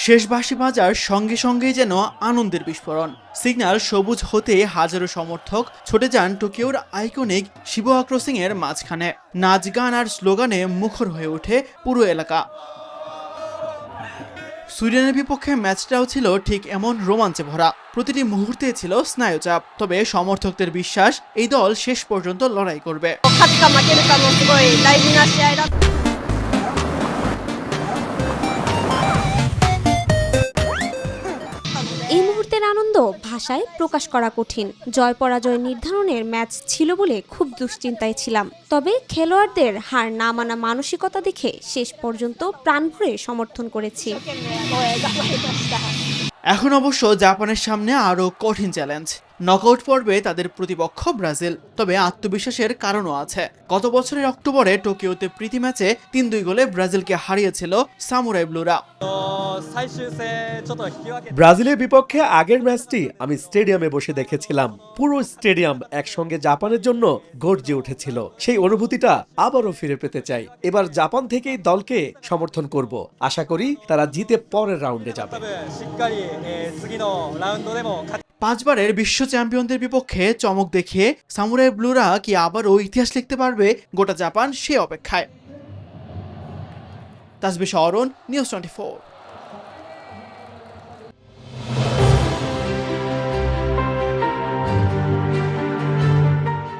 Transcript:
শেষ বাঁশি বাজার সঙ্গে সঙ্গেই যেন আনন্দের বিস্ফোরণ। সিগন্যাল সবুজ হতে হাজারো সমর্থক ছুটে যান টোকিওর আইকনিক শিবুয়া ক্রসিং এর মাঝখানে। নাচ গান আর স্লোগানে মুখর হয়ে ওঠে পুরো এলাকা। সুইডেনের বিপক্ষে ম্যাচটাও ছিল ঠিক এমন রোমাঞ্চে ভরা। প্রতিটি মুহূর্তে ছিল স্নায়ুচাপ, তবে সমর্থকদের বিশ্বাস এই দল শেষ পর্যন্ত লড়াই করবে। এই মুহূর্তের আনন্দ ভাষায় প্রকাশ করা কঠিন। জয় পরাজয় নির্ধারণের ম্যাচ ছিল বলে খুব দুশ্চিন্তায় ছিলাম, তবে খেলোয়াড়দের হার না মানা মানসিকতা দেখে শেষ পর্যন্ত প্রাণ ভরে সমর্থন করেছি। এখন অবশ্য জাপানের সামনে আরও কঠিন চ্যালেঞ্জ। নকআউট পর্বে তাদের প্রতিপক্ষ ব্রাজিল, তবে আত্মবিশ্বাসের কারণও আছে। গত বছরের অক্টোবরে টোকিওতে প্রীতি ম্যাচে ৩-২ গোলে ব্রাজিলকে হারিয়েছিল সামুরাই ব্লুরা। ব্রাজিলের বিপক্ষে আগের ম্যাচটি আমি স্টেডিয়ামে বসে দেখেছিলাম। পুরো স্টেডিয়াম একসঙ্গে জাপানের জন্য গর্জে উঠেছিল। সেই অনুভূতিটা আবারও ফিরে পেতে চাই। এবার জাপান থেকেই দলকে সমর্থন করব। আশা করি তারা জিতে পরের রাউন্ডে যাবে। 5বারের বিশ্ব চ্যাম্পিয়নদের বিপক্ষে চমক দেখিয়ে সামুরাই ব্লুরা কি আবারও ইতিহাস লিখতে পারবে? গোটা জাপান সে অপেক্ষায়। তাসবিহ অরুণ, নিউজ 24।